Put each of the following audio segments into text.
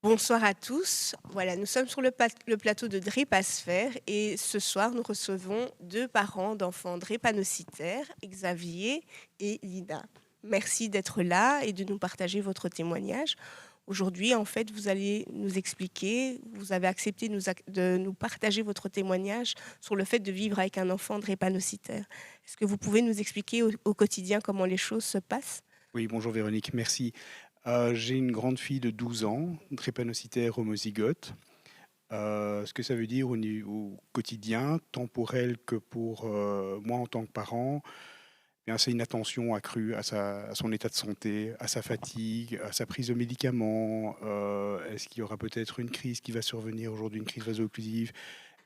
Bonsoir à tous. Voilà, nous sommes sur le plateau de Drépasphère et ce soir, nous recevons deux parents d'enfants drépanocytaires, Xavier et Lina. Merci d'être là et de nous partager votre témoignage. Aujourd'hui, en fait, vous allez nous expliquer, vous avez accepté de nous partager votre témoignage sur le fait de vivre avec un enfant drépanocytaire. Est-ce que vous pouvez nous expliquer au quotidien comment les choses se passent? Oui, bonjour Véronique, merci. J'ai une grande fille de 12 ans, drépanocytaire homozygote. Ce que ça veut dire au quotidien, tant pour elle que pour moi en tant que parent, eh bien, c'est une attention accrue à son état de santé, à sa fatigue, à sa prise de médicaments. Est-ce qu'il y aura peut-être une crise qui va survenir aujourd'hui, une crise vaso-occlusive?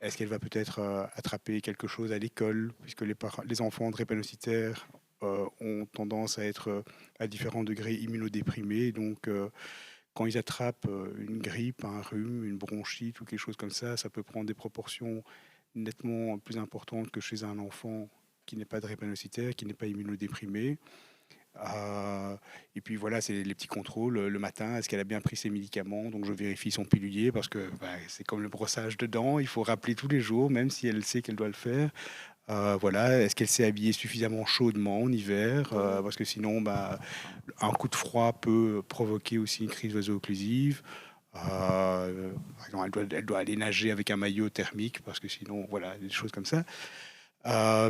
Est-ce qu'elle va peut-être attraper quelque chose à l'école, puisque les enfants drépanocytaires ont tendance à être à différents degrés immunodéprimés. Donc, quand ils attrapent une grippe, un rhume, une bronchite ou quelque chose comme ça peut prendre des proportions nettement plus importantes que chez un enfant qui n'est pas drépanocytaire, qui n'est pas immunodéprimé. Et puis voilà, c'est les petits contrôles le matin. Est-ce qu'elle a bien pris ses médicaments? Donc je vérifie son pilulier parce que c'est comme le brossage de dents. Il faut rappeler tous les jours, même si elle sait qu'elle doit le faire. Voilà, est-ce qu'elle s'est habillée suffisamment chaudement en hiver? Mhm. Parce que sinon, un coup de froid peut provoquer aussi une crise vaso-occlusive. Par exemple, elle doit aller nager avec un maillot thermique parce que sinon, voilà, des choses comme ça.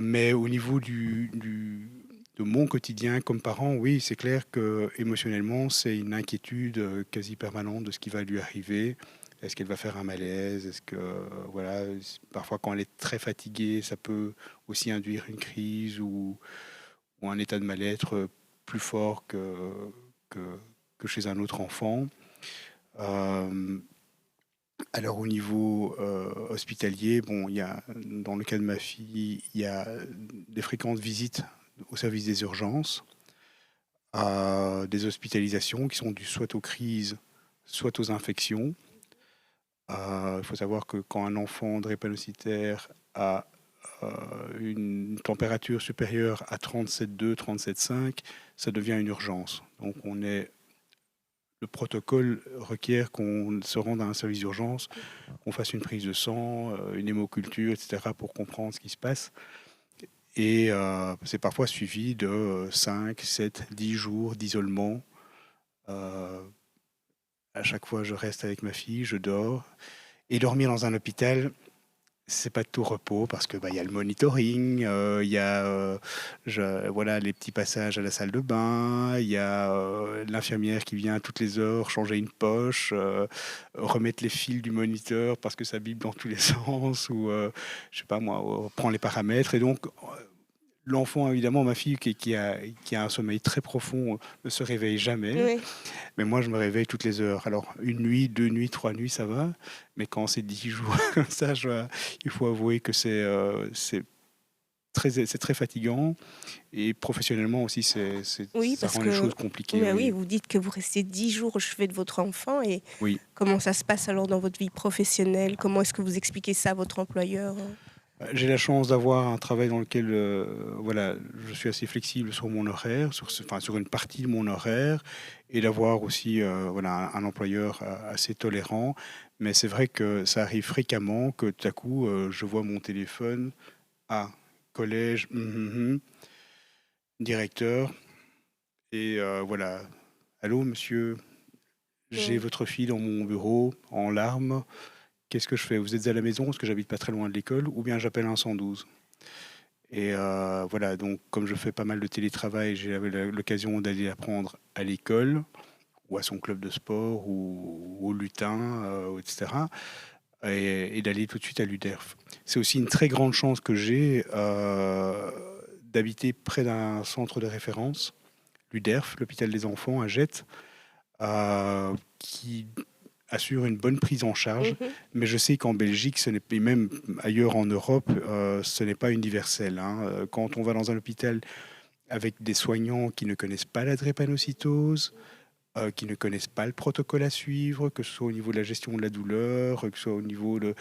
Mais au niveau de mon quotidien comme parent, oui, c'est clair que émotionnellement, c'est une inquiétude quasi permanente de ce qui va lui arriver. Est-ce qu'elle va faire un malaise? Est-ce que, voilà, parfois quand elle est très fatiguée, ça peut aussi induire une crise ou un état de mal-être plus fort que, que chez un autre enfant. Euh, alors au niveau hospitalier, bon, dans le cas de ma fille, il y a des fréquentes visites au service des urgences, des hospitalisations qui sont dues soit aux crises, soit aux infections. Il faut savoir que quand un enfant drépanocytaire a une température supérieure à 37,2, 37,5, ça devient une urgence. Donc le protocole requiert qu'on se rende à un service d'urgence, qu'on fasse une prise de sang, une hémoculture, etc., pour comprendre ce qui se passe. Et c'est parfois suivi de 5, 7, 10 jours d'isolement. Euh, à chaque fois, je reste avec ma fille, je dors. Et dormir dans un hôpital, c'est pas de tout repos parce que il y a le monitoring, il y a voilà les petits passages à la salle de bain, il y a l'infirmière qui vient toutes les heures changer une poche, remettre les fils du moniteur parce que ça bip dans tous les sens ou je sais pas moi, prend les paramètres et donc l'enfant évidemment ma fille qui a un sommeil très profond ne se réveille jamais. Oui. Mais moi, je me réveille toutes les heures. Alors, une nuit, 2 nuits, 3 nuits, ça va. Mais quand c'est 10 jours comme ça, il faut avouer que c'est très fatigant. Et professionnellement aussi, Oui, ça parce rend les que choses compliquées. mais oui, Oui, vous dites que vous restez 10 jours au chevet de votre enfant et oui. comment ça se passe alors dans votre vie professionnelle? Comment est-ce que vous expliquez ça à votre employeur? J'ai la chance d'avoir un travail dans lequel voilà, je suis assez flexible sur mon horaire, enfin, sur une partie de mon horaire, et d'avoir aussi voilà, un employeur assez tolérant. Mais c'est vrai que ça arrive fréquemment que tout à coup, je vois mon téléphone. Ah, collège, directeur. Et voilà. Allô, monsieur, j'ai Oui. votre fille dans mon bureau en larmes. Qu'est-ce que je fais? Vous êtes à la maison parce que j'habite pas très loin de l'école ou bien j'appelle un 112. Et voilà, donc comme je fais pas mal de télétravail, j'ai l'occasion d'aller la prendre à l'école ou à son club de sport ou au lutin, etc. Et d'aller tout de suite à l'UDERF. C'est aussi une très grande chance que j'ai d'habiter près d'un centre de référence, l'UDERF, l'hôpital des enfants à Jette, qui assure une bonne prise en charge. Mhm. Mais je sais qu'en Belgique, et même ailleurs en Europe, ce n'est pas universel, hein. Quand on va dans un hôpital avec des soignants qui ne connaissent pas la drépanocytose, qui ne connaissent pas le protocole à suivre, que ce soit au niveau de la gestion de la douleur, que ce soit au niveau de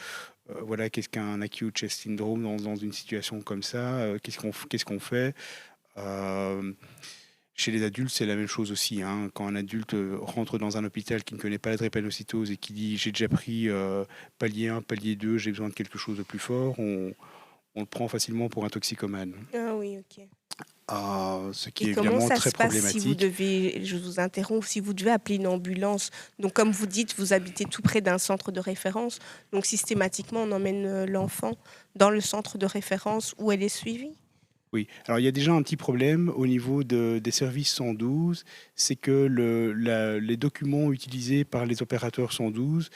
voilà, qu'est-ce qu'un acute chest syndrome dans une situation comme ça, qu'est-ce qu'on fait. Euh, Chez les adultes, c'est la même chose aussi, hein. Quand un adulte rentre dans un hôpital qui ne connaît pas la drépanocytose et qui dit j'ai déjà pris palier 1, palier 2, j'ai besoin de quelque chose de plus fort, on le prend facilement pour un toxicomane. Ah oui, ok. Ce qui Et est comment évidemment ça très se passe si vous problématique. devez, je vous interromps, si vous devez appeler une ambulance? Donc, comme vous dites, vous habitez tout près d'un centre de référence. Donc, systématiquement, on emmène l'enfant dans le centre de référence où elle est suivie? Oui, alors il y a déjà un petit problème au niveau des services 112, c'est que les documents utilisés par les opérateurs 112,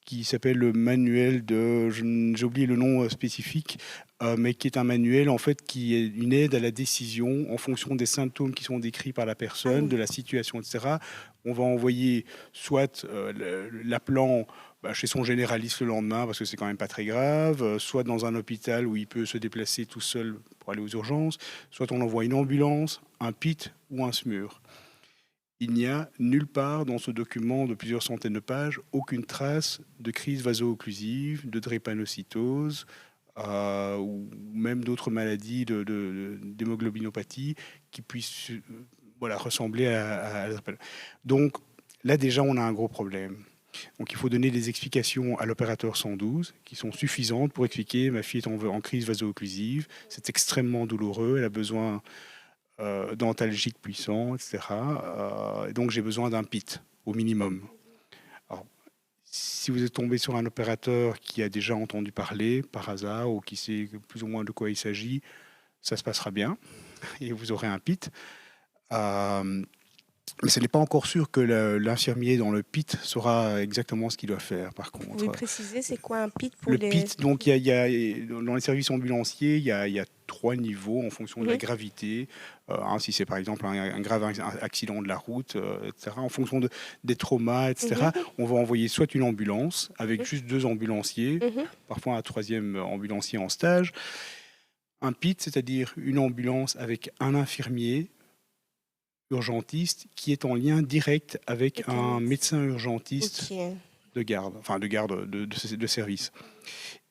qui s'appelle le manuel de, j'ai oublié le nom spécifique, mais qui est un manuel en fait qui est une aide à la décision en fonction des symptômes qui sont décrits par la Ah personne, de oui. la situation, etc. On va envoyer soit l'appelant chez son généraliste le lendemain parce que c'est quand même pas très grave, soit dans un hôpital où il peut se déplacer tout seul pour aller aux urgences, soit on envoie une ambulance, un PIT ou un SMUR. Il n'y a nulle part dans ce document de plusieurs centaines de pages aucune trace de crise vaso-occlusive, de drépanocytose ou même d'autres maladies d'hémoglobinopathie qui puissent voilà, ressembler à la drépanocytose. Donc là déjà on a un gros problème. Donc il faut donner des explications à l'opérateur 112 qui sont suffisantes pour expliquer ma fille est en crise vaso-occlusive, c'est extrêmement douloureux, elle a besoin d'antalgiques puissants, etc. Et donc j'ai besoin d'un PIT au minimum. Alors, si vous êtes tombé sur un opérateur qui a déjà entendu parler par hasard ou qui sait plus ou moins de quoi il s'agit, ça se passera bien et vous aurez un PIT. Mais ce n'est pas encore sûr que l'infirmier dans le PIT saura exactement ce qu'il doit faire, par Vous pouvez contre. préciser, c'est quoi un PIT pour Le les... PIT, donc, il y a, dans les services ambulanciers, il y a 3 niveaux en fonction de la Mhm. gravité. Si c'est par exemple un grave accident de la route, etc. En fonction des traumas, etc., Mhm. on va envoyer soit une ambulance avec Mhm. juste 2 ambulanciers, Mhm. parfois un troisième ambulancier en stage. Un PIT, c'est-à-dire une ambulance avec un infirmier urgentiste qui est en lien direct avec Avec un un médecin. médecin urgentiste Ok. de garde, enfin de garde de service.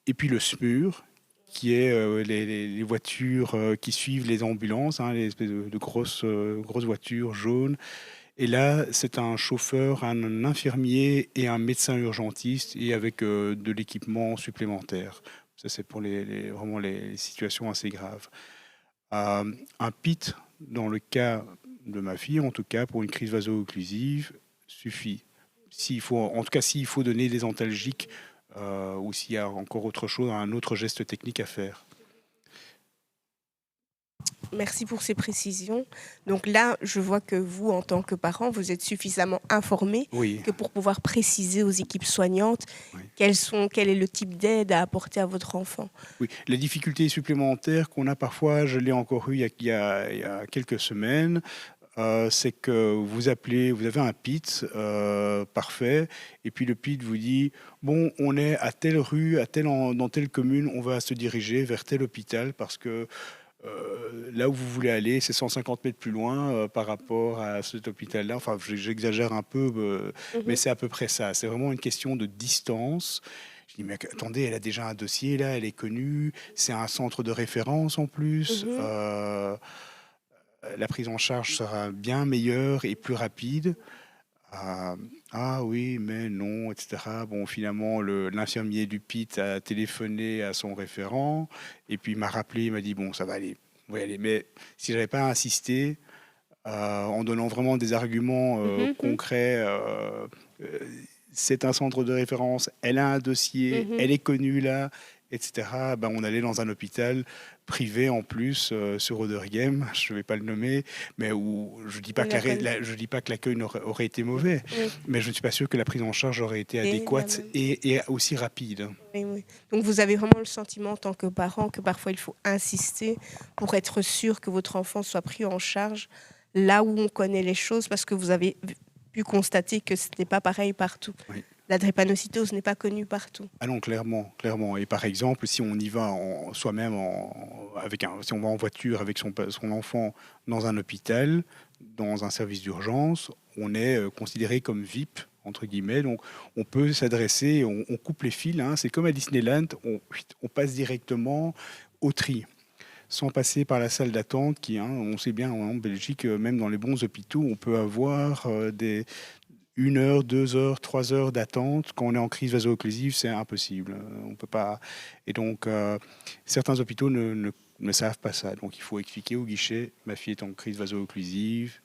Et puis le SMUR, qui est les voitures qui suivent les ambulances, hein, les espèces de grosses voitures jaunes. Et là, c'est un chauffeur, un infirmier et un médecin urgentiste et avec de l'équipement supplémentaire. Ça, c'est pour vraiment les situations assez graves. Un PIT, dans le cas de ma fille, en tout cas, pour une crise vaso-occlusive, suffit. S'il faut, en tout cas, s'il faut donner des antalgiques ou s'il y a encore autre chose, un autre geste technique à faire. Merci pour ces précisions. Donc là, je vois que vous, en tant que parent, vous êtes suffisamment informé Oui, que pour pouvoir préciser aux équipes soignantes oui. quel est le type d'aide à apporter à votre enfant. Oui. Les difficultés supplémentaires qu'on a parfois, je l'ai encore eu il y a quelques semaines, c'est que vous appelez, vous avez un PIT parfait, et puis le PIT vous dit bon, on est à telle rue, dans telle commune, on va se diriger vers tel hôpital parce que là où vous voulez aller, c'est 150 mètres plus loin par rapport à cet hôpital-là. Enfin, j'exagère un peu, mais Mhm. c'est à peu près ça. C'est vraiment une question de distance. Je dis, mais attendez, elle a déjà un dossier là, elle est connue, c'est un centre de référence en plus. Mhm. La prise en charge sera bien meilleure et plus rapide. Ah oui, mais non, etc. Bon, finalement, l'infirmier du PIT a téléphoné à son référent et puis il m'a rappelé, il m'a dit, bon, ça va aller, on va y aller. Mais si j'avais pas insisté, en donnant vraiment des arguments Mhm. concrets, euh, c'est un centre de référence, elle a un dossier, Mhm. elle est connue là, etc. Ben, on allait dans un hôpital privé en plus sur Oderghem, je ne vais pas le nommer, mais où je dis pas On que la connaît. je dis pas que l'accueil aurait été mauvais, Oui. mais je ne suis pas sûr que la prise en charge aurait été Et la adéquate même. et aussi rapide. Oui, oui. Donc vous avez vraiment le sentiment en tant que parent que parfois il faut insister pour être sûr que votre enfant soit pris en charge là où on connaît les choses parce que vous avez pu constater que ce n'est pas pareil partout. Oui. La drépanocytose n'est pas connue partout. Ah non, clairement, clairement. Et par exemple, si on y va soi-même, si on va en voiture avec son enfant dans un hôpital, dans un service d'urgence, on est considéré comme VIP, entre guillemets. Donc, on peut s'adresser, on coupe les fils, hein. C'est comme à Disneyland, on passe directement au tri. sans passer par la salle d'attente qui, on sait bien, en Belgique, même dans les bons hôpitaux, on peut avoir des 1 heure, 2 heures, 3 heures d'attente. Quand on est en crise vaso-occlusive, c'est impossible. On peut pas. Et donc, certains hôpitaux ne savent pas ça. Donc, il faut expliquer au guichet, ma fille est en crise vaso-occlusive,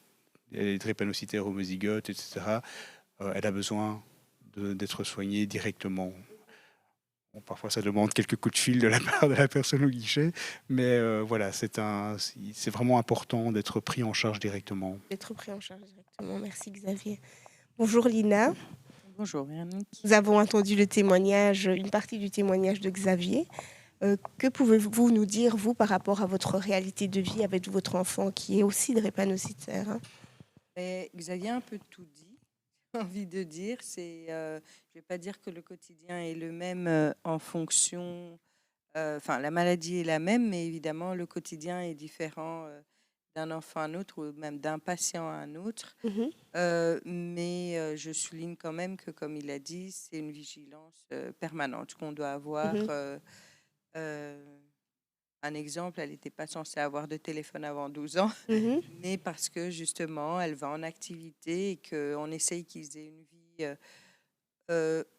elle est drépanocytaire homozygote, etc. Elle a besoin d'être soignée directement. Bon, parfois, ça demande quelques coups de fil de la part de la personne au guichet, mais voilà, c'est vraiment important d'être pris en charge directement. D'être pris en charge directement. Merci Xavier. Bonjour Lina. Bonjour Véronique. Nous avons entendu le témoignage, une partie du témoignage de Xavier. Que pouvez-vous nous dire, vous, par rapport à votre réalité de vie avec votre enfant qui est aussi drépanocytaire, hein? Xavier a un peu tout dit, j'ai envie de dire. Je ne vais pas dire que le quotidien est le même en fonction... Enfin, la maladie est la même, mais évidemment, le quotidien est différent d'un enfant à un autre ou même d'un patient à un autre. Mais je souligne quand même que, comme il a dit, c'est une vigilance permanente qu'on doit avoir. Un exemple, elle n'était pas censée avoir de téléphone avant 12 ans, mais parce que justement, elle va en activité et qu'on essaye qu'ils aient une vie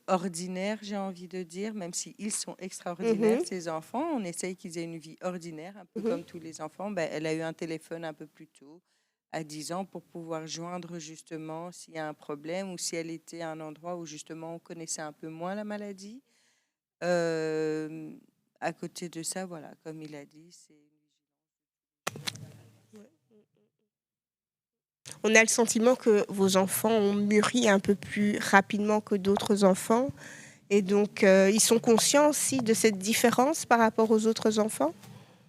ordinaire, j'ai envie de dire, même s'ils sont extraordinaires, ces enfants, on essaye qu'ils aient une vie ordinaire, un peu comme tous les enfants. Elle a eu un téléphone un peu plus tôt, à 10 ans, pour pouvoir joindre justement s'il y a un problème ou si elle était à un endroit où justement on connaissait un peu moins la maladie. À côté de ça, voilà, comme il a dit, c'est... On a le sentiment que vos enfants ont mûri un peu plus rapidement que d'autres enfants. Et donc, ils sont conscients aussi de cette différence par rapport aux autres enfants?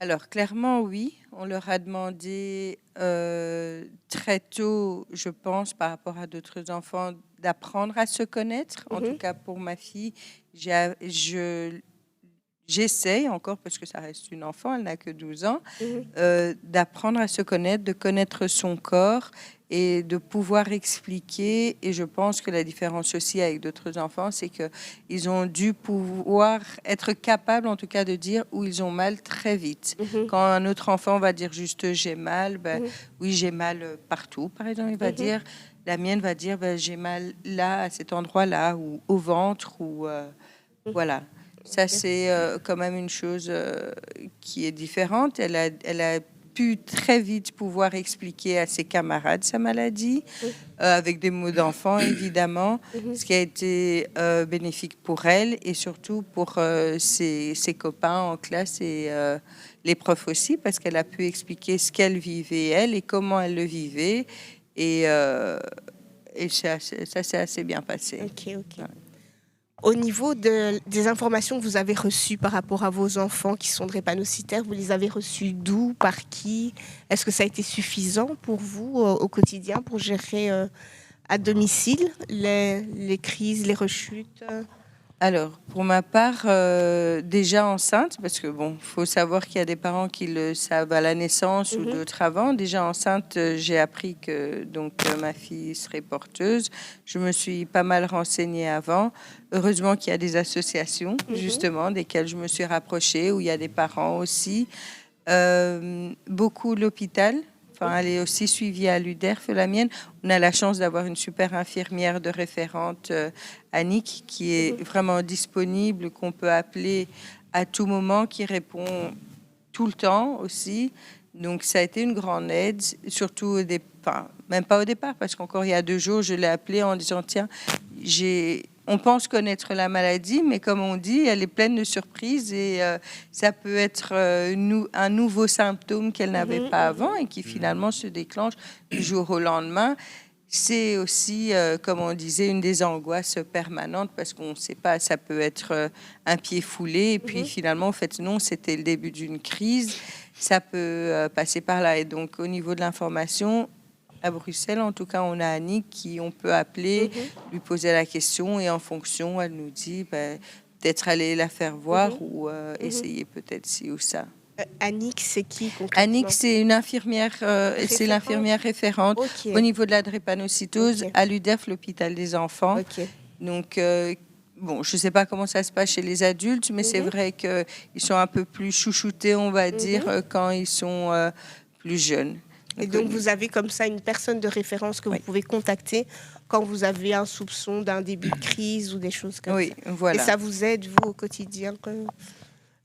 Alors, clairement, oui. On leur a demandé très tôt, je pense, par rapport à d'autres enfants, d'apprendre à se connaître. En tout cas, pour ma fille, j'essaie encore, parce que ça reste une enfant, elle n'a que 12 ans, d'apprendre à se connaître, de connaître son corps et de pouvoir expliquer. Et je pense que la différence aussi avec d'autres enfants, c'est qu'ils ont dû pouvoir être capables, en tout cas, de dire où ils ont mal très vite. Quand un autre enfant va dire juste « j'ai mal », oui, j'ai mal partout, par exemple, il va dire, la mienne va dire j'ai mal là, à cet endroit-là, ou au ventre, ou voilà. Ça, c'est quand même une chose qui est différente. Elle a pu très vite pouvoir expliquer à ses camarades sa maladie, avec des mots d'enfant, évidemment, ce qui a été bénéfique pour elle et surtout pour ses copains en classe et les profs aussi, parce qu'elle a pu expliquer ce qu'elle vivait, elle, et comment elle le vivait. Et ça s'est assez bien passé. Ok. Au niveau des informations que vous avez reçues par rapport à vos enfants qui sont drépanocytaires, vous les avez reçues d'où, par qui? Est-ce que ça a été suffisant pour vous au quotidien pour gérer à domicile les crises, les rechutes? Alors, pour ma part, déjà enceinte, parce que bon, faut savoir qu'il y a des parents qui le savent à la naissance ou d'autres avant. Déjà enceinte, j'ai appris que ma fille serait porteuse. Je me suis pas mal renseignée avant. Heureusement qu'il y a des associations, justement, desquelles je me suis rapprochée, où il y a des parents aussi. Beaucoup l'hôpital. Enfin, elle est aussi suivie à l'UDERF, la mienne. On a la chance d'avoir une super infirmière de référente, Annick, qui est vraiment disponible, qu'on peut appeler à tout moment, qui répond tout le temps aussi. Donc, ça a été une grande aide, surtout au départ, même pas au départ, parce qu'encore il y a 2 jours, je l'ai appelée en disant, tiens, on pense connaître la maladie, mais comme on dit, elle est pleine de surprises et ça peut être un nouveau symptôme qu'elle n'avait pas avant et qui finalement se déclenche du jour au lendemain. C'est aussi, comme on disait, une des angoisses permanentes parce qu'on ne sait pas, ça peut être un pied foulé et puis finalement, en fait, non, c'était le début d'une crise. Ça peut passer par là. Et donc, au niveau de l'information, à Bruxelles, en tout cas, on a Annick qui on peut appeler, lui poser la question et en fonction, elle nous dit peut-être aller la faire voir ou essayer peut-être ci ou ça. Annick, c'est qui concrètement? Annick, c'est une infirmière, c'est l'infirmière référente au niveau de la drépanocytose à l'UDERF, l'hôpital des enfants. Donc, bon, je ne sais pas comment ça se passe chez les adultes, mais c'est vrai qu'ils sont un peu plus chouchoutés, on va dire, quand ils sont plus jeunes. Et donc, vous avez comme ça une personne de référence que vous pouvez contacter quand vous avez un soupçon d'un début de crise ou des choses comme ça. Oui, voilà. Et ça vous aide, vous, au quotidien Oui,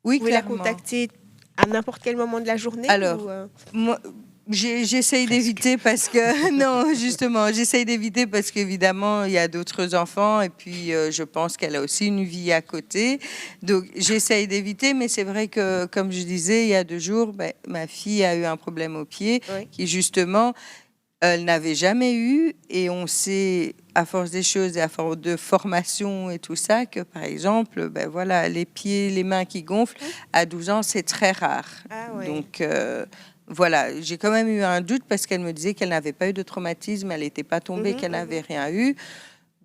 vous pouvez clairement. la contacter à n'importe quel moment de la journée Alors, moi, j'essaye d'éviter parce que... Non, justement, j'essaye d'éviter parce qu'évidemment, il y a d'autres enfants et puis je pense qu'elle a aussi une vie à côté. Donc, j'essaye d'éviter, mais c'est vrai que, comme je disais, il y a 2 jours, ma fille a eu un problème au pied qui, justement, elle n'avait jamais eu. Et on sait, à force des choses et à force de formation et tout ça, que, par exemple, voilà, les pieds, les mains qui gonflent, à 12 ans, c'est très rare. Donc... voilà, j'ai quand même eu un doute parce qu'elle me disait qu'elle n'avait pas eu de traumatisme, elle n'était pas tombée, qu'elle n'avait rien eu.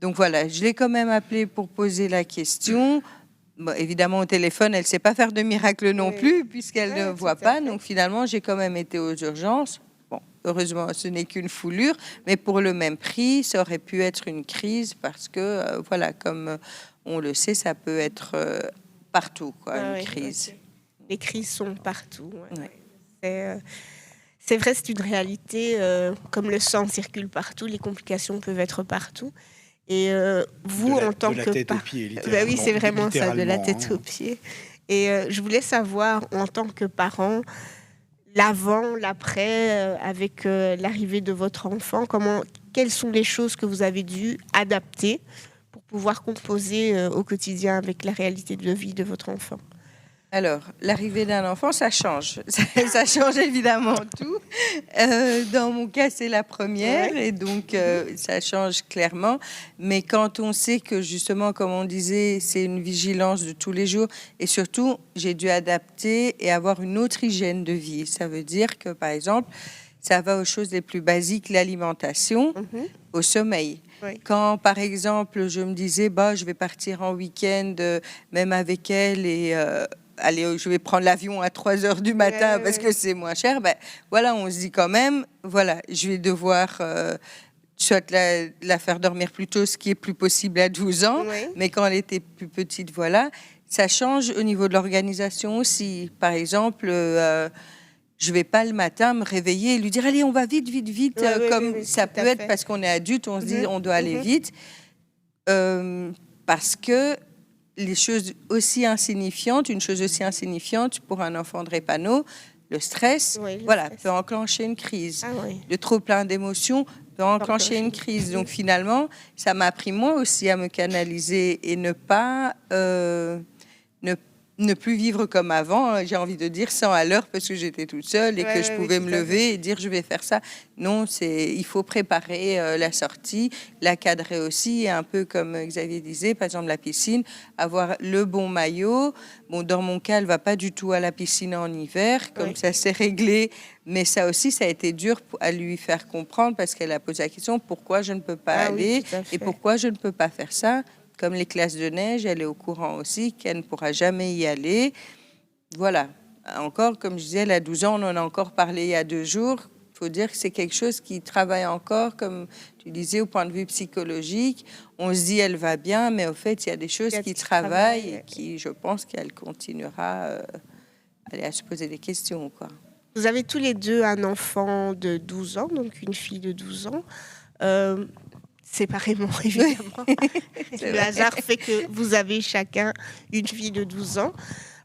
Donc voilà, je l'ai quand même appelée pour poser la question. Bon, évidemment, au téléphone, elle ne sait pas faire de miracle non plus puisqu'elle ne voit pas. Donc finalement, j'ai quand même été aux urgences. Bon, heureusement, ce n'est qu'une foulure, mais pour le même prix, ça aurait pu être une crise parce que, voilà, comme on le sait, ça peut être partout, quoi, une crise. Les crises sont partout. C'est vrai, c'est une réalité. Comme le sang circule partout, les complications peuvent être partout. Et vous, en tant que de la tête aux pieds, littéralement. Oui, c'est vraiment ça, de la tête aux pieds. Et je voulais savoir, en tant que parent, l'avant, l'après, avec l'arrivée de votre enfant, quelles sont les choses que vous avez dû adapter pour pouvoir composer au quotidien avec la réalité de vie de votre enfant? Alors, l'arrivée d'un enfant, ça change. Ça change évidemment tout. Dans mon cas, c'est la première et donc ça change clairement. Mais quand on sait que justement, comme on disait, c'est une vigilance de tous les jours et surtout, j'ai dû adapter et avoir une autre hygiène de vie. Ça veut dire que, par exemple, ça va aux choses les plus basiques, l'alimentation, au sommeil. Quand, par exemple, je me disais, je vais partir en week-end, même avec elle et... allez, je vais prendre l'avion à 3h du matin parce que c'est moins cher. Voilà, on se dit quand même, voilà, je vais devoir soit la faire dormir plus tôt, ce qui est plus possible à 12 ans, mais quand elle était plus petite, voilà, ça change au niveau de l'organisation aussi. Par exemple, je vais pas le matin me réveiller et lui dire, allez, on va vite, vite, vite, comme ça peut être parce qu'on est adulte, on se dit, on doit aller vite, parce que les choses aussi insignifiantes, une chose aussi insignifiante pour un enfant de drépano, le stress, peut enclencher une crise. Le trop plein d'émotions peut enclencher une crise. Donc finalement, ça m'a appris moi aussi à me canaliser et ne pas ne plus vivre comme avant, j'ai envie de dire 100 à l'heure parce que j'étais toute seule et que je pouvais me lever et dire je vais faire ça. Non, il faut préparer la sortie, la cadrer aussi, un peu comme Xavier disait, par exemple la piscine, avoir le bon maillot. Bon, dans mon cas, elle va pas du tout à la piscine en hiver, comme ça c'est réglé, mais ça aussi, ça a été dur à lui faire comprendre parce qu'elle a posé la question pourquoi je ne peux pas aller et pourquoi je ne peux pas faire ça. Comme les classes de neige, elle est au courant aussi qu'elle ne pourra jamais y aller. Voilà. Encore, comme je disais, elle a 12 ans, on en a encore parlé il y a 2 jours. Il faut dire que c'est quelque chose qui travaille encore, comme tu disais, au point de vue psychologique. On se dit, elle va bien, mais au fait, il y a des choses qui travaillent et qui, je pense qu'elle continuera à se poser des questions, quoi. Vous avez tous les deux un enfant de 12 ans, donc une fille de 12 ans. Séparément, évidemment. Le hasard fait que vous avez chacun une fille de 12 ans.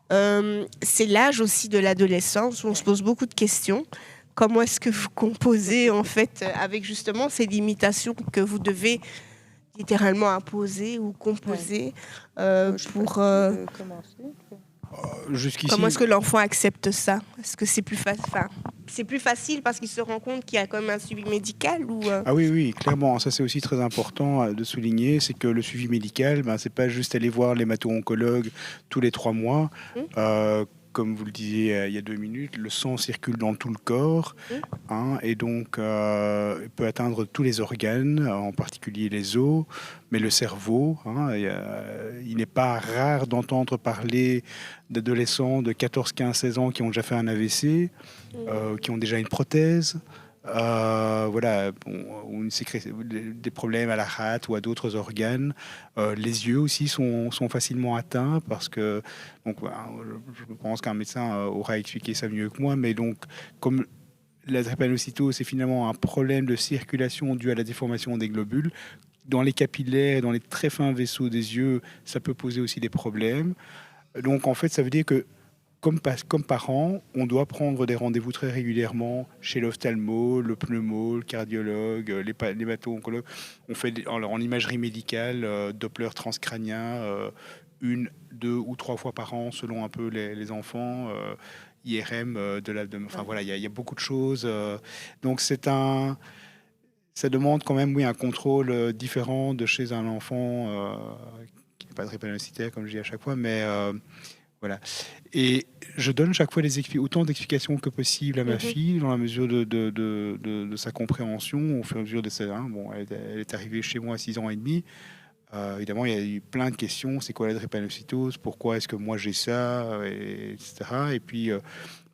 C'est l'âge aussi de l'adolescence où on se pose beaucoup de questions. Comment est-ce que vous composez, en fait, avec justement ces limitations que vous devez littéralement imposer ou composer pour... Jusqu'ici, comment est-ce que l'enfant accepte ça? Est-ce que c'est plus facile? C'est plus facile parce qu'il se rend compte qu'il y a quand même un suivi médical ou Ah oui, clairement. Ça, c'est aussi très important de souligner. C'est que le suivi médical, c'est pas juste aller voir l'hémato-oncologue tous les 3 mois. Comme vous le disiez il y a 2 minutes, le sang circule dans tout le corps et donc peut atteindre tous les organes, en particulier les os, mais le cerveau. Il n'est pas rare d'entendre parler d'adolescents de 14, 15, 16 ans qui ont déjà fait un AVC, qui ont déjà une prothèse. voilà, bon, ou des problèmes à la rate ou à d'autres organes. Les yeux aussi sont facilement atteints parce que, donc, voilà, je pense qu'un médecin aura expliqué ça mieux que moi, mais donc, comme la drépanocytose, c'est finalement un problème de circulation dû à la déformation des globules. Dans les capillaires, dans les très fins vaisseaux des yeux, ça peut poser aussi des problèmes. Donc, en fait, ça veut dire que comme parents, on doit prendre des rendez-vous très régulièrement chez l'ophtalmo, le pneumo, le cardiologue, l'hémato-oncologue. On fait en imagerie médicale, Doppler transcranien, 1, 2 ou 3 fois par an selon un peu les enfants. IRM de l'abdomen. Enfin voilà, il y a beaucoup de choses. Donc ça demande quand même, oui, un contrôle différent de chez un enfant qui n'est pas drépanocytaire, comme je dis à chaque fois, mais voilà. Et je donne chaque fois autant d'explications que possible à ma fille, dans la mesure de sa compréhension, au fur et à mesure de sa... Hein, bon, elle est arrivée chez moi à 6 ans et demi. Évidemment, il y a eu plein de questions. C'est quoi la drépanocytose? Pourquoi est-ce que moi j'ai ça? Etc. Et puis,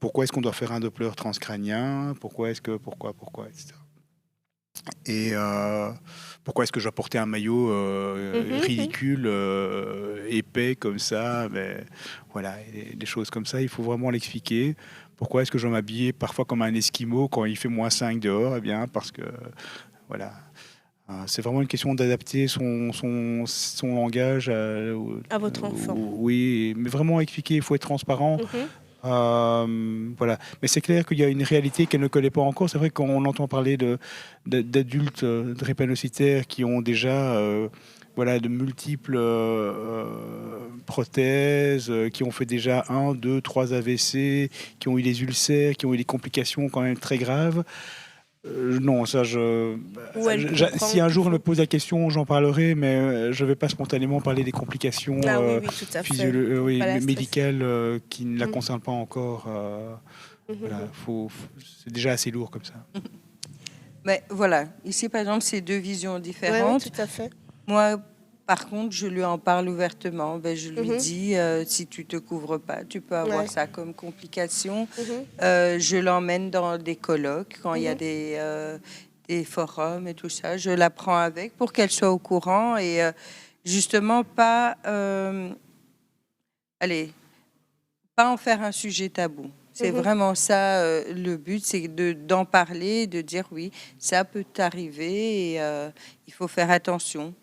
pourquoi est-ce qu'on doit faire un Doppler transcranien? Pourquoi, etc. Et pourquoi est-ce que je dois porter un maillot ridicule, épais comme ça? Mais voilà, des choses comme ça, il faut vraiment l'expliquer. Pourquoi est-ce que je dois m'habiller parfois comme un esquimau quand il fait -5 dehors? Eh bien, parce que voilà. C'est vraiment une question d'adapter son langage À votre enfant. oui, mais vraiment expliquer, il faut être transparent. Voilà. Mais c'est clair qu'il y a une réalité qu'elle ne connaît pas encore. C'est vrai qu'on entend parler d'adultes drépanocytaires qui ont déjà voilà, de multiples prothèses, qui ont fait déjà 1, 2, 3 AVC, qui ont eu des ulcères, qui ont eu des complications quand même très graves. Non, ça, si un jour on me pose la question, j'en parlerai, mais je ne vais pas spontanément parler des complications médicales qui ne la concernent pas encore. Voilà, c'est déjà assez lourd comme ça. Mais voilà, ici par exemple, c'est 2 visions différentes. Oui, tout à fait. Moi, par contre, je lui en parle ouvertement. Je lui dis, si tu te couvres pas, tu peux avoir ça comme complication. Je l'emmène dans des colloques quand il y a des forums et tout ça. Je la prends avec pour qu'elle soit au courant et justement pas en faire un sujet tabou. C'est vraiment ça le but, c'est d'en parler, de dire oui, ça peut t'arriver et il faut faire attention.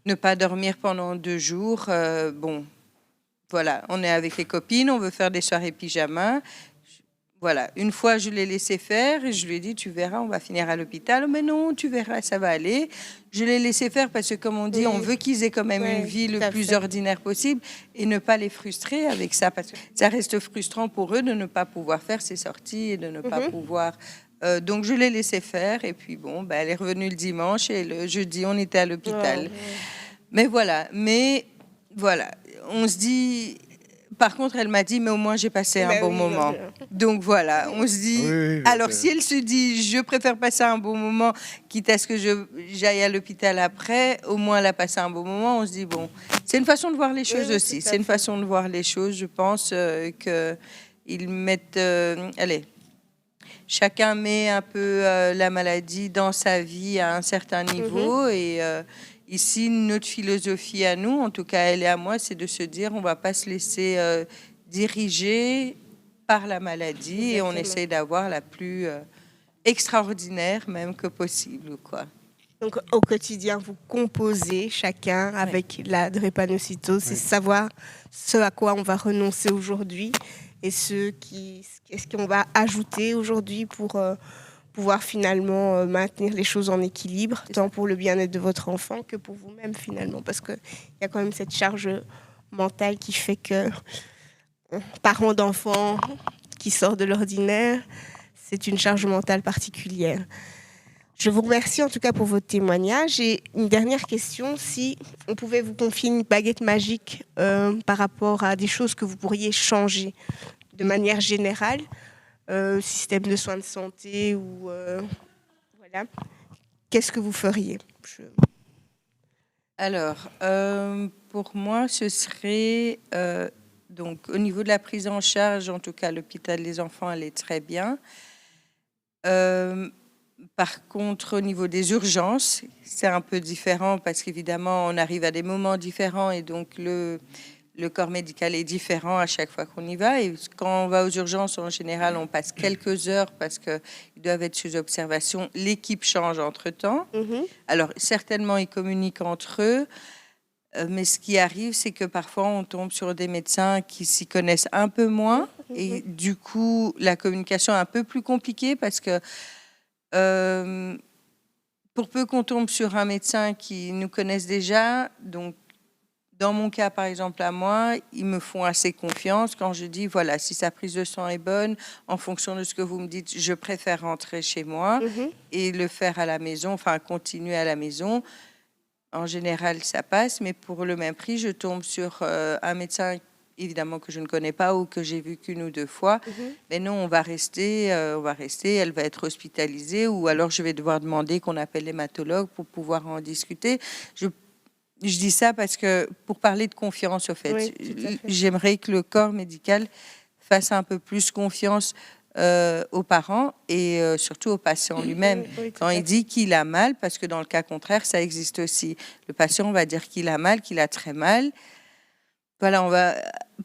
Ne pas dormir pendant 2 jours. Bon, voilà, on est avec les copines, on veut faire des soirées pyjama. Voilà, une fois, je l'ai laissé faire et je lui ai dit, tu verras, on va finir à l'hôpital. Mais non, tu verras, ça va aller. Je l'ai laissé faire parce que, comme on dit, on veut qu'ils aient quand même une vie le plus ordinaire possible et ne pas les frustrer avec ça. Parce que ça reste frustrant pour eux de ne pas pouvoir faire ces sorties et de ne pas pouvoir... donc, je l'ai laissé faire. Et puis, bon, elle est revenue le dimanche et le jeudi, on était à l'hôpital. Mais voilà, on se dit... Par contre, elle m'a dit, mais au moins, j'ai passé un bon moment. Donc, voilà, on se dit... alors, si elle se dit, je préfère passer un bon moment, quitte à ce que j'aille à l'hôpital après, au moins, elle a passé un bon moment, on se dit, bon... C'est une façon de voir les choses aussi. C'est une façon de voir les choses. Je pense qu'ils mettent... chacun met un peu la maladie dans sa vie à un certain niveau et... ici, notre philosophie à nous, en tout cas elle et à moi, c'est de se dire on ne va pas se laisser diriger par la maladie. Exactement. Et on essaie d'avoir la plus extraordinaire même que possible, quoi. Donc au quotidien, vous composez chacun avec la drépanocytose, c'est savoir ce à quoi on va renoncer aujourd'hui et qu'est-ce qu'on va ajouter aujourd'hui pour pouvoir finalement maintenir les choses en équilibre, tant pour le bien-être de votre enfant que pour vous-même finalement, parce qu'il y a quand même cette charge mentale qui fait que parents d'enfants qui sort de l'ordinaire, c'est une charge mentale particulière. Je vous remercie en tout cas pour votre témoignage. Et une dernière question, si on pouvait vous confier une baguette magique par rapport à des choses que vous pourriez changer de manière générale, système de soins de santé ou voilà, qu'est-ce que vous feriez? Alors, pour moi, ce serait donc au niveau de la prise en charge, en tout cas l'hôpital des enfants, elle est très bien. Euh, Par contre, au niveau des urgences, c'est un peu différent parce qu'évidemment, on arrive à des moments différents et donc le corps médical est différent à chaque fois qu'on y va. Et quand on va aux urgences, en général, on passe quelques heures parce qu'ils doivent être sous observation. L'équipe change entre-temps. Alors, certainement, ils communiquent entre eux. Mais ce qui arrive, c'est que parfois, on tombe sur des médecins qui s'y connaissent un peu moins. Et du coup, la communication est un peu plus compliquée parce que pour peu qu'on tombe sur un médecin qui nous connaisse déjà, donc dans mon cas, par exemple, à moi, ils me font assez confiance quand je dis, voilà, si sa prise de sang est bonne, en fonction de ce que vous me dites, je préfère rentrer chez moi et le faire à la maison, enfin, continuer à la maison. En général, ça passe, mais pour le même prix, je tombe sur un médecin, évidemment, que je ne connais pas ou que j'ai vu qu'une ou deux fois. Mais non, on va rester, elle va être hospitalisée ou alors je vais devoir demander qu'on appelle l'hématologue pour pouvoir en discuter. Je dis ça parce que pour parler de confiance, au fait, Oui, tout à fait. j'aimerais que le corps médical fasse un peu plus confiance aux parents et surtout au patient lui-même. Oui, tout Quand à il fait. dit qu'il a mal, parce que dans le cas contraire, ça existe aussi. Le patient va dire qu'il a mal, qu'il a très mal. Voilà,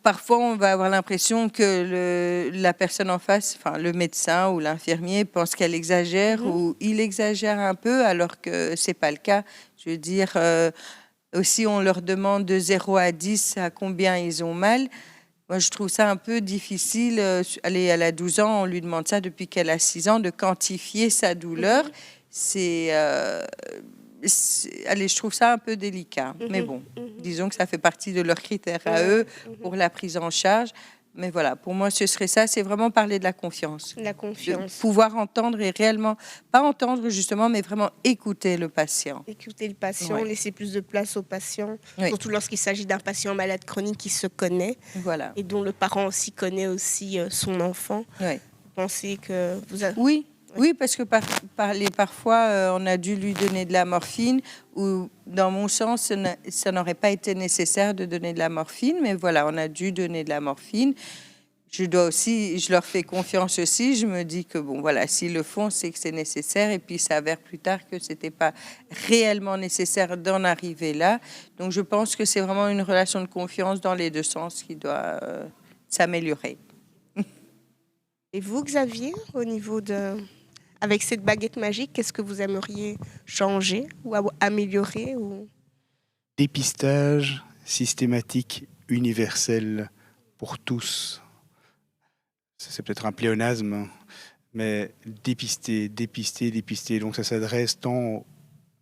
parfois on va avoir l'impression que la personne en face, enfin le médecin ou l'infirmier, pense qu'elle exagère ou il exagère un peu, alors que c'est pas le cas. Je veux dire, aussi on leur demande de 0 à 10 à combien ils ont mal. Moi, je trouve ça un peu difficile. Allez, elle a 12 ans, on lui demande ça depuis qu'elle a 6 ans, de quantifier sa douleur. Allez, je trouve ça un peu délicat. Mais bon, disons que ça fait partie de leurs critères à eux pour la prise en charge. Mais voilà, pour moi, ce serait ça, c'est vraiment parler de la confiance. La De confiance. pouvoir entendre et réellement, pas entendre justement, mais vraiment écouter le patient. Écouter le patient, Ouais. laisser plus de place au patient, Oui. surtout lorsqu'il s'agit d'un patient malade chronique qui se connaît Voilà. et dont le parent aussi connaît aussi son enfant. Oui. Vous pensez que vous avez... Oui, oui, parce que parfois, on a dû lui donner de la morphine, ou dans mon sens, ça n'aurait pas été nécessaire de donner de la morphine, mais voilà, on a dû donner de la morphine. Je leur fais confiance aussi. Je me dis que bon, voilà, s'ils le font, c'est que c'est nécessaire. Et puis, ça s'avère plus tard que c'était pas réellement nécessaire d'en arriver là. Donc, je pense que c'est vraiment une relation de confiance dans les deux sens qui doit s'améliorer. Et vous, Xavier, au niveau de... Avec cette baguette magique, qu'est-ce que vous aimeriez changer ou améliorer ou... Dépistage systématique universel pour tous. C'est peut-être un pléonasme, mais dépister. Donc ça s'adresse tant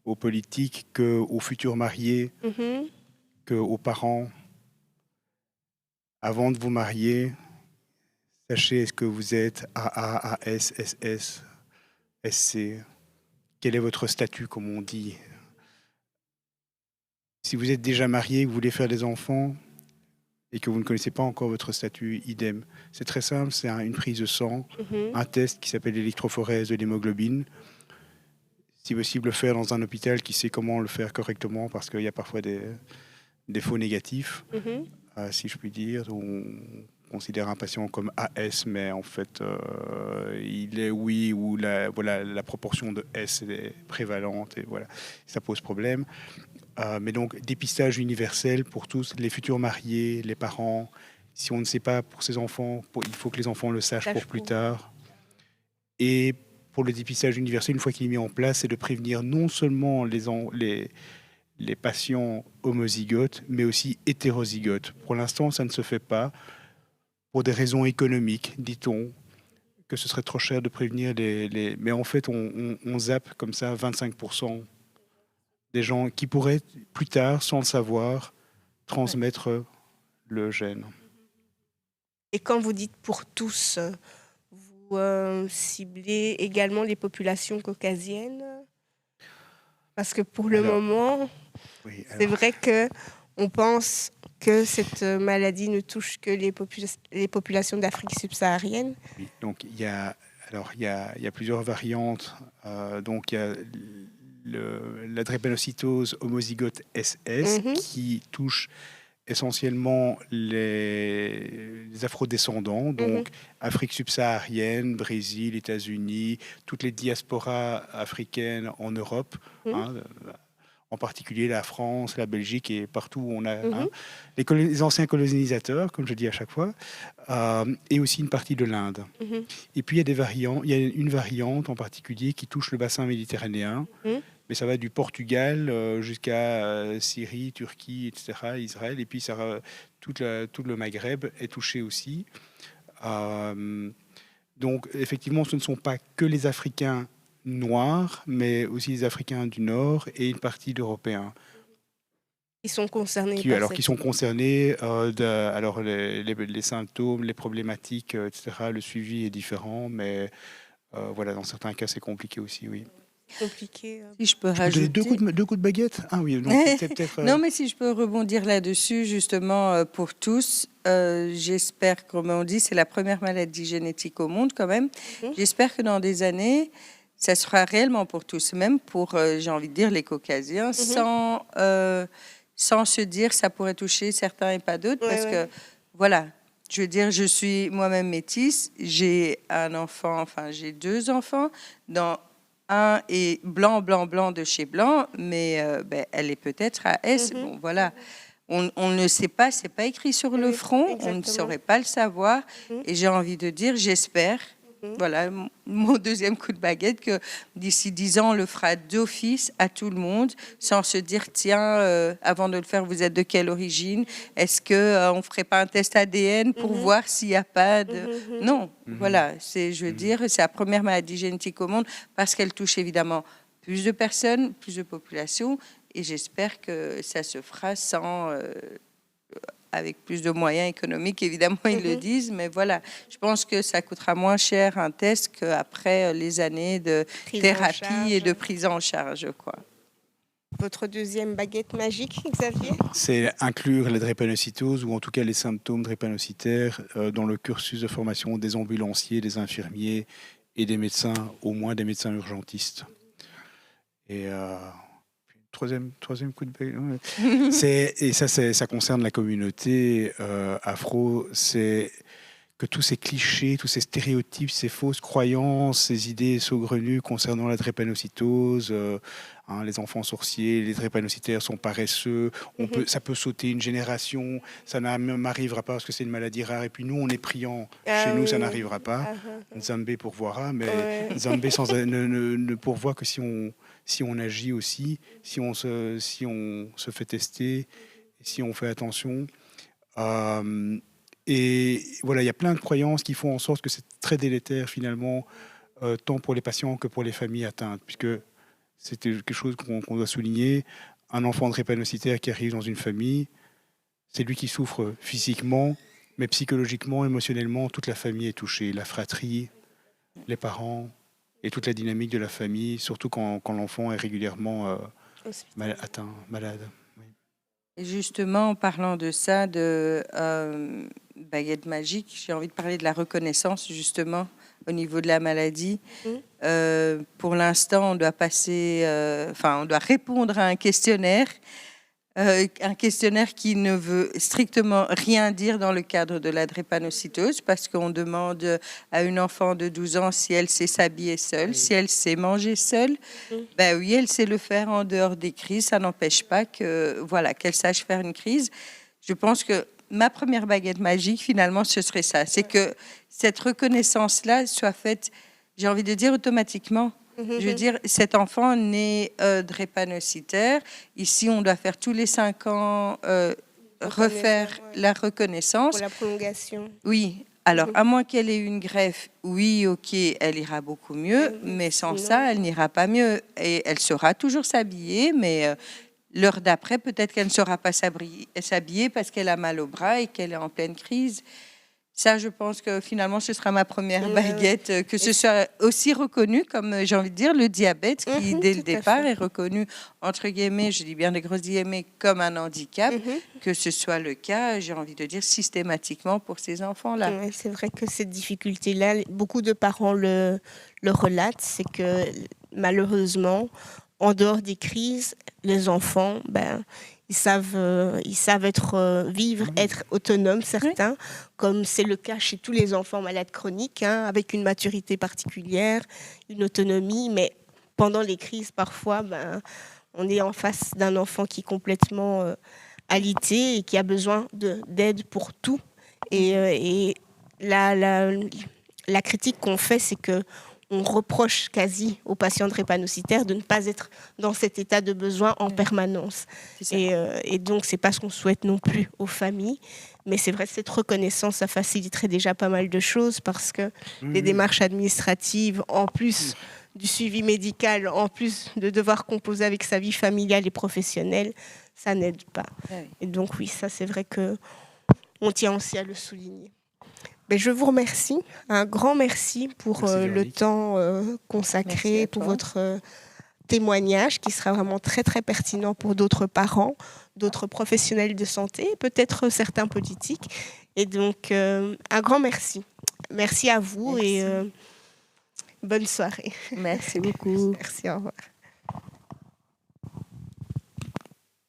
aux politiques qu'aux futurs mariés, qu'aux parents. Avant de vous marier, sachez est-ce que vous êtes AA, AS, SS, SC. Quel est votre statut, comme on dit? Si vous êtes déjà marié, que vous voulez faire des enfants et que vous ne connaissez pas encore votre statut, idem. C'est très simple, c'est une prise de sang, un test qui s'appelle l'électrophorèse de l'hémoglobine. Si possible, le faire dans un hôpital qui sait comment le faire correctement, parce qu'il y a parfois des faux négatifs, si je puis dire. On considère un patient comme AS, mais en fait, il est oui, ou la proportion de S est prévalente, et voilà, ça pose problème. Mais donc, dépistage universel pour tous, les futurs mariés, les parents. Si on ne sait pas pour ses enfants, il faut que les enfants le sachent pour plus tard. Et pour le dépistage universel, une fois qu'il est mis en place, c'est de prévenir non seulement les patients homozygotes, mais aussi hétérozygotes. Pour l'instant, ça ne se fait pas pour des raisons économiques, dit-on, que ce serait trop cher de prévenir les... Mais en fait, on zappe comme ça 25% des gens qui pourraient plus tard, sans le savoir, transmettre le gène. Et quand vous dites pour tous, vous ciblez également les populations caucasiennes? Parce que pour le moment, c'est vrai qu'on pense que cette maladie ne touche que les populations d'Afrique subsaharienne. Oui, donc il y a plusieurs variantes. Donc il y a la drépanocytose homozygote SS qui touche essentiellement les afrodescendants, donc Afrique subsaharienne, Brésil, États-Unis, toutes les diasporas africaines en Europe, hein, en particulier la France, la Belgique et partout où on a les anciens colonisateurs, comme je dis à chaque fois, et aussi une partie de l'Inde. Et puis il y a des variantes, il y a une variante en particulier qui touche le bassin méditerranéen, mais ça va du Portugal jusqu'à Syrie, Turquie, etc., Israël, et puis tout le Maghreb est touché aussi. Donc effectivement, ce ne sont pas que les Africains noirs, mais aussi les Africains du Nord et une partie d'Européens. Ils sont concernés Qui sont concernés, alors les symptômes, les problématiques, etc., le suivi est différent, mais voilà, dans certains cas, c'est compliqué aussi, oui. Compliqué. Si je peux rajouter deux coups de baguette. Ah oui, non, peut-être. Non, mais si je peux rebondir là-dessus, justement, pour tous, j'espère, comme on dit, c'est la première maladie génétique au monde quand même. J'espère que dans des années, ça sera réellement pour tous, même pour, j'ai envie de dire, les Caucasiens, sans se dire ça pourrait toucher certains et pas d'autres, parce que, voilà, je veux dire, je suis moi-même métisse, j'ai un enfant, enfin, j'ai 2 enfants, dont un est blanc de chez blanc, mais elle est peut-être à S. Bon, voilà. On ne sait pas, c'est pas écrit sur le front, exactement. On ne saurait pas le savoir. Et j'ai envie de dire, j'espère, voilà, mon deuxième coup de baguette, que d'ici 10 ans, on le fera d'office à tout le monde, sans se dire, tiens, avant de le faire, vous êtes de quelle origine? Est-ce qu'on ne ferait pas un test ADN pour voir s'il n'y a pas de... Non, voilà, je veux dire, c'est la première maladie génétique au monde, parce qu'elle touche évidemment plus de personnes, plus de populations, et j'espère que ça se fera sans... avec plus de moyens économiques, évidemment, ils le disent, mais voilà, je pense que ça coûtera moins cher un test qu'après les années de thérapie et de prise en charge, quoi. Votre deuxième baguette magique, Xavier? C'est inclure la drépanocytose, ou en tout cas les symptômes drépanocytaires, dans le cursus de formation des ambulanciers, des infirmiers et des médecins, au moins des médecins urgentistes. Et... Troisième coup de baguette. Et ça concerne la communauté afro. C'est que tous ces clichés, tous ces stéréotypes, ces fausses croyances, ces idées saugrenues concernant la drépanocytose, les enfants sorciers, les drépanocytaires sont paresseux, ça peut sauter une génération, ça n'arrivera pas parce que c'est une maladie rare, et puis nous, on est priants. Chez nous, ça n'arrivera pas. Nzambé pourvoira, mais Nzambé ne pourvoit que si on agit aussi, si on se fait tester, si on fait attention. Et voilà, il y a plein de croyances qui font en sorte que c'est très délétère finalement, tant pour les patients que pour les familles atteintes, puisque c'est quelque chose qu'on doit souligner. Un enfant drépanocytaire qui arrive dans une famille, c'est lui qui souffre physiquement, mais psychologiquement, émotionnellement, toute la famille est touchée, la fratrie, les parents et toute la dynamique de la famille, surtout quand l'enfant est régulièrement malade. Oui. Et justement, en parlant de ça, de baguette magique, j'ai envie de parler de la reconnaissance, justement, au niveau de la maladie. Pour l'instant, on doit on doit répondre à un questionnaire qui ne veut strictement rien dire dans le cadre de la drépanocytose, parce qu'on demande à une enfant de 12 ans si elle sait s'habiller seule, si elle sait manger seule. Ben oui, elle sait le faire en dehors des crises. Ça n'empêche pas qu'elle sache faire une crise. Je pense que ma première baguette magique, finalement, ce serait ça. C'est que cette reconnaissance-là soit faite, j'ai envie de dire, automatiquement. Je veux dire, cet enfant né drépanocytaire, ici, on doit faire tous les 5 ans refaire la reconnaissance. Pour la prolongation. Oui. Alors, à moins qu'elle ait une greffe, oui, ok, elle ira beaucoup mieux, mais sans ça, elle n'ira pas mieux. Et elle saura toujours s'habiller, mais l'heure d'après, peut-être qu'elle ne saura pas s'habiller parce qu'elle a mal au bras et qu'elle est en pleine crise. Ça, je pense que finalement, ce sera ma première baguette, que ce soit aussi reconnu, comme j'ai envie de dire, le diabète, qui dès le départ est reconnu, entre guillemets, je dis bien des grosses guillemets, comme un handicap, que ce soit le cas, j'ai envie de dire, systématiquement pour ces enfants-là. Ouais, c'est vrai que cette difficulté-là, beaucoup de parents le relatent, c'est que malheureusement, en dehors des crises, les enfants, ils savent vivre, être autonomes, certains, comme c'est le cas chez tous les enfants malades chroniques, avec une maturité particulière, une autonomie. Mais pendant les crises, parfois, on est en face d'un enfant qui est complètement alité et qui a besoin d'aide pour tout. Et la critique qu'on fait, c'est que on reproche quasi aux patients drépanocytaires de ne pas être dans cet état de besoin en permanence. Et donc, c'est pas ce qu'on souhaite non plus aux familles. Mais c'est vrai que cette reconnaissance, ça faciliterait déjà pas mal de choses parce que les démarches administratives, en plus du suivi médical, en plus de devoir composer avec sa vie familiale et professionnelle, ça n'aide pas. Et donc, oui, ça, c'est vrai qu'on tient aussi à le souligner. Mais je vous remercie, un grand merci pour le temps consacré, pour votre témoignage qui sera vraiment très très pertinent pour d'autres parents, d'autres professionnels de santé, peut-être certains politiques. Et donc, un grand merci. Merci à vous et bonne soirée. Merci beaucoup. Merci, au revoir.